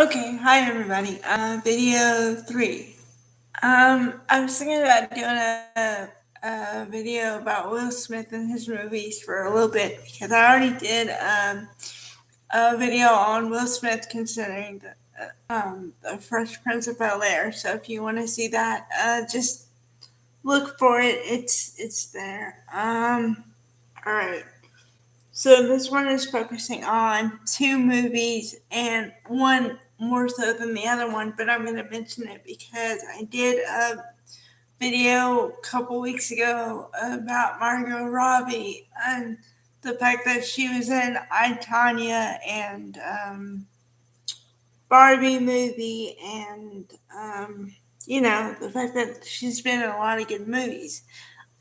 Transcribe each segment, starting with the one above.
Okay, hi everybody. Video 3. I was thinking about doing a video about Will Smith and his movies for a little bit because I already did a video on Will Smith considering the Fresh Prince of Bel-Air. So if you want to see that, just look for it. It's there. All right. So this one is focusing on two movies and one more so than the other one, but I'm going to mention it because I did a video a couple weeks ago about Margot Robbie and the fact that she was in I, Tanya and Barbie movie and, the fact that she's been in a lot of good movies.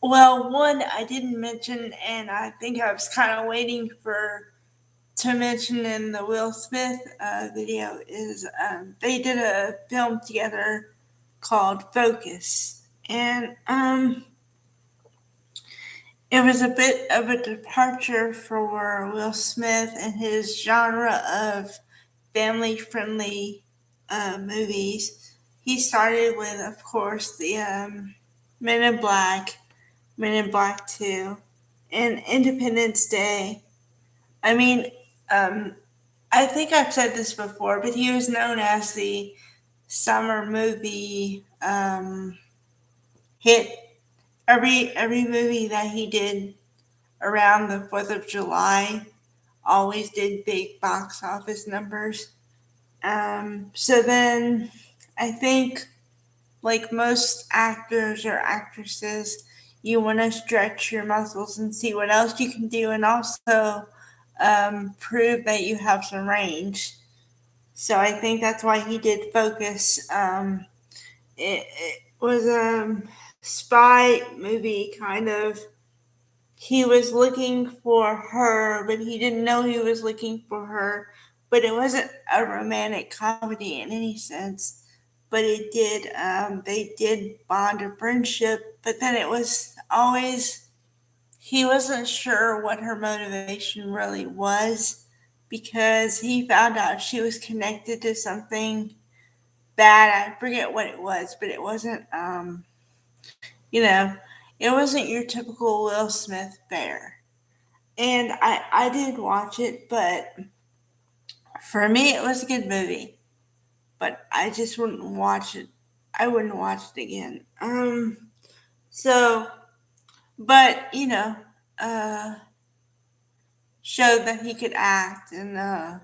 Well, one I didn't mention, and I think I was kind of waiting for to mention in the Will Smith video is they did a film together called Focus, and it was a bit of a departure for Will Smith and his genre of family-friendly movies. He started with, of course, the Men in Black, Men in Black 2, and Independence Day. I mean, um, I think I've said this before, but he was known as the summer movie hit. Every movie that he did around the 4th of July always did big box office numbers. So then I think, like most actors or actresses, you want to stretch your muscles and see what else you can do, and also prove that you have some range. So I think that's why he did Focus. It was a spy movie, kind of. He was looking for her, but he didn't know he was looking for her. But it wasn't a romantic comedy in any sense. But it did. They did bond a friendship. But then it was always he wasn't sure what her motivation really was because he found out she was connected to something bad. I forget what it was, but it wasn't, you know, it wasn't your typical Will Smith fare. And I did watch it, but for me, it was a good movie. But I just wouldn't watch it. I wouldn't watch it again. So, but, uh, showed that he could act and,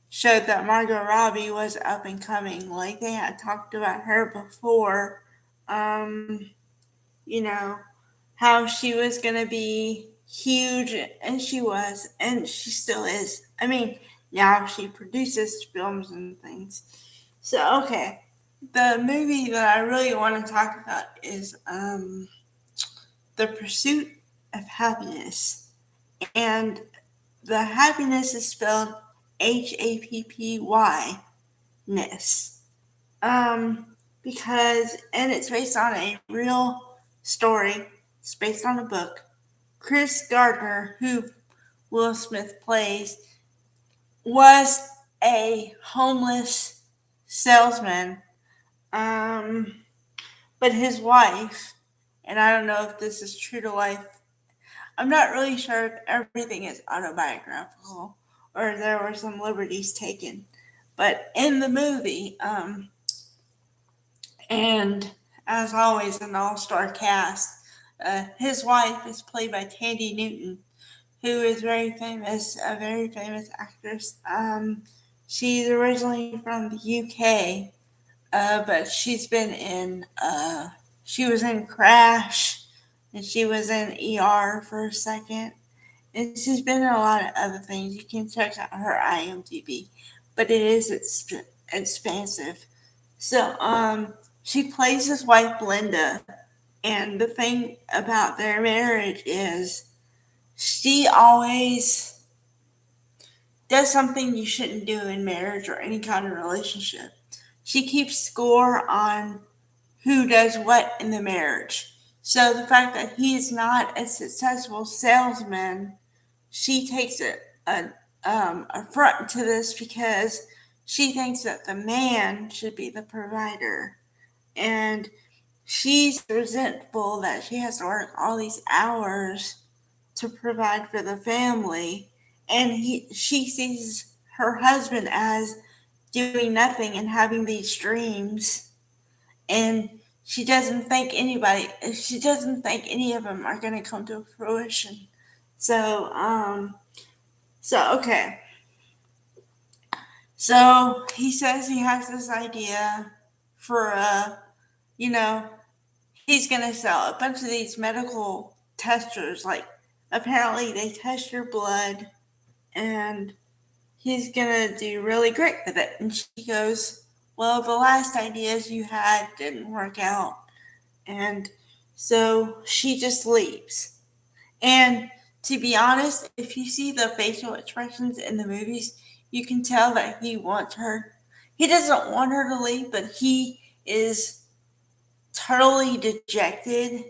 showed that Margot Robbie was up and coming. Like they had talked about her before. Um, you know, how she was going to be huge, and she was, and she still is. I mean, now she produces films and things. So, okay. The movie that I really want to talk about is The Pursuit of Happiness. And the happiness is spelled Happy ness. Because, and it's based on a real story. It's based on a book. Chris Gardner, who Will Smith plays, was a homeless salesman. Um, but his wife, and I don't know if this is true to life, I'm not really sure if everything is autobiographical or there were some liberties taken. But in the movie, and as always, an all star cast. His wife is played by Tandy Newton, who is very famous, a very famous actress. She's originally from the UK, but she's been in, she was in Crash, and she was in ER for a second. And she's been in a lot of other things. You can check out her IMDb, but it is expansive. So, she plays his wife Linda, and the thing about their marriage is she always does something you shouldn't do in marriage or any kind of relationship. She keeps score on who does what in the marriage. So the fact that he is not a successful salesman, she takes a affront to this because she thinks that the man should be the provider. And she's resentful that she has to work all these hours to provide for the family. And she sees her husband as doing nothing and having these dreams. And she doesn't think any of them are going to come to fruition. So, okay. So he says he has this idea for, you know, he's going to sell a bunch of these medical testers. Like, apparently they test your blood, and he's going to do really great with it. And she goes, well, the last ideas you had didn't work out. And so she just leaves. And to be honest, if you see the facial expressions in the movies, you can tell that he wants her. He doesn't want her to leave, but he is totally dejected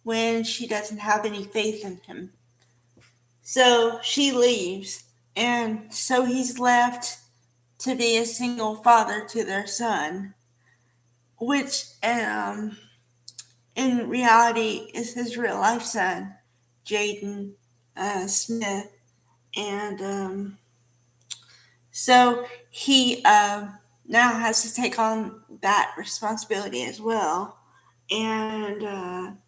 when she doesn't have any faith in him. So she leaves, and so he's left to be a single father to their son, which in reality is his real life son, Jaden Smith. And so he now has to take on that responsibility as well. And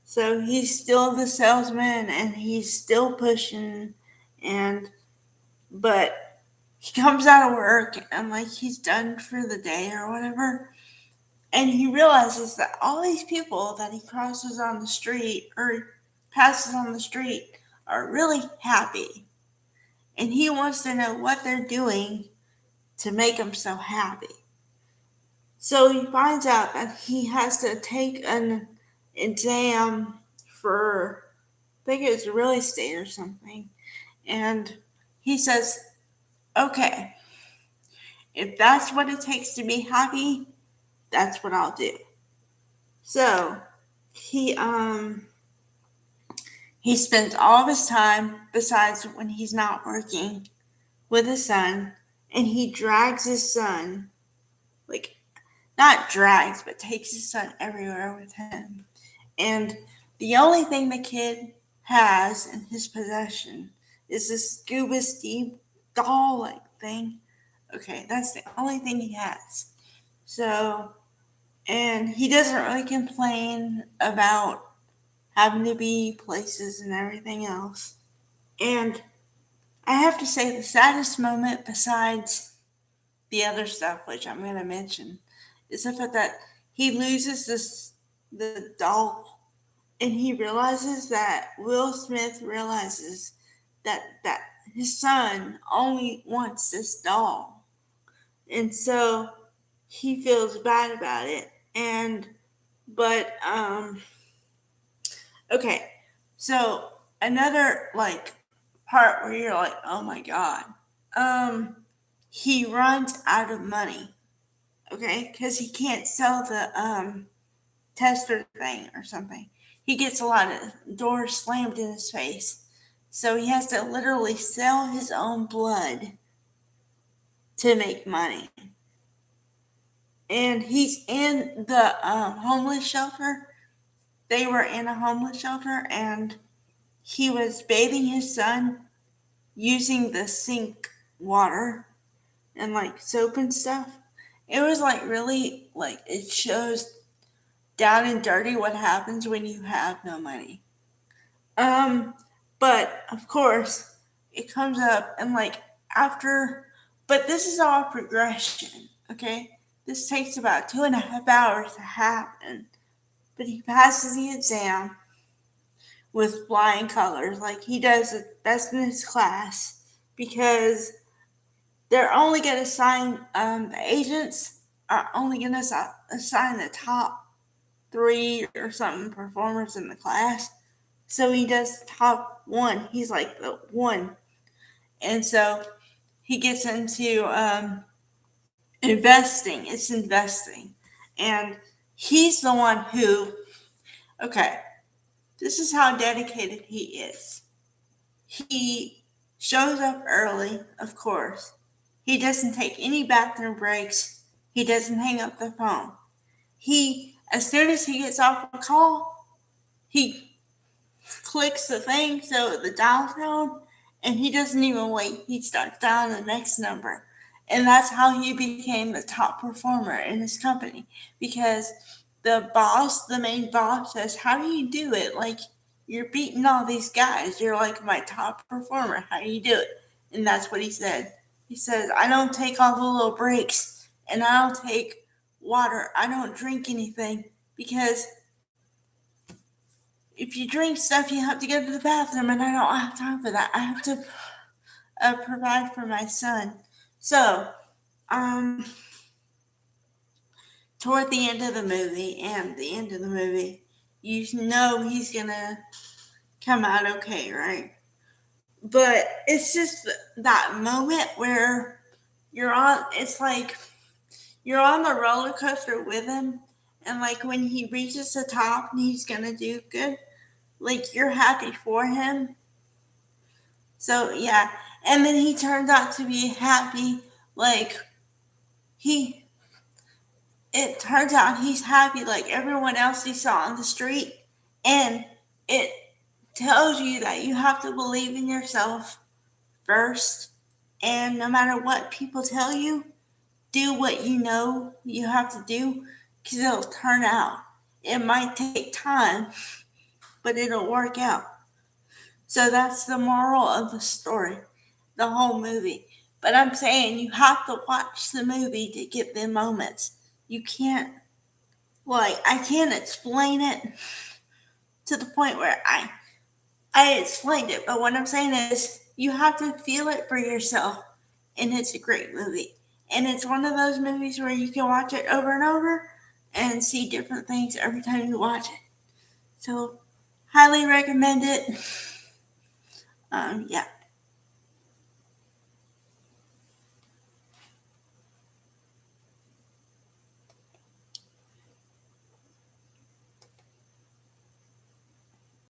so he's still the salesman, and he's still pushing, but he comes out of work and like he's done for the day or whatever. And he realizes that all these people that he crosses on the street or passes on the street are really happy. And he wants to know what they're doing to make them so happy. So he finds out that he has to take an exam for, I think it was real estate or something. And he says, okay, if that's what it takes to be happy, that's what I'll do. So he spends all of his time, besides when he's not working, with his son, and he drags his son, like, not drags, but takes his son everywhere with him. And the only thing the kid has in his possession is this Scuba Steve doll-like thing. Okay, that's the only thing he has. So, and he doesn't really complain about having to be places and everything else. And I have to say, the saddest moment, besides the other stuff, which I'm going to mention, is the fact that he loses the doll, and he realizes that Will Smith realizes that his son only wants this doll, and so he feels bad about it. But okay, so another like part where you're like, oh my god, he runs out of money, okay, because he can't sell the tester thing or something. He gets a lot of doors slammed in his face, so he has to literally sell his own blood to make money. And he's in the homeless shelter. They were in a homeless shelter, and he was bathing his son using the sink water and like soap and stuff. It was like really like it shows down and dirty what happens when you have no money. But of course it comes up and like after, but this is all progression, okay? This takes about 2.5 hours to happen, but he passes the exam with flying colors. Like he does the best in his class because they're only going to assign, the agents are only going to assign the top 3 or something performers in the class. So he does top 1. He's like the 1. And so he gets into investing. It's investing. And he's the one who, okay, this is how dedicated he is. He shows up early, of course, He doesn't take any bathroom breaks. He doesn't hang up the phone. As soon as he gets off a call, he clicks the thing, so the dial tone, and he doesn't even wait. He starts dialing the next number. And that's how he became the top performer in his company, because the main boss says, "How do you do it? Like, you're beating all these guys. You're like my top performer. How do you do it?" And that's what he said. He says, "I don't take all the little breaks, and I don't take water. I don't drink anything, because if you drink stuff, you have to go to the bathroom, and I don't have time for that. I have to provide for my son." So, um, toward the end of the movie and the end of the movie, you know he's gonna come out okay, right? But it's just that moment where it's like you're on the roller coaster with him, and like when he reaches the top and he's gonna do good, like you're happy for him. So yeah, and then he turns out to be happy. Like he, it turns out he's happy like everyone else he saw on the street, and it tells you that you have to believe in yourself first, and no matter what people tell you, do what you know you have to do, because it'll turn out. It might take time, but it'll work out. So that's the moral of the story, the whole movie. But I'm saying you have to watch the movie to get the moments. You can't, like, I can't explain it to the point where I explained it, but what I'm saying is you have to feel it for yourself, and it's a great movie. And it's one of those movies where you can watch it over and over and see different things every time you watch it. So, highly recommend it. Yeah.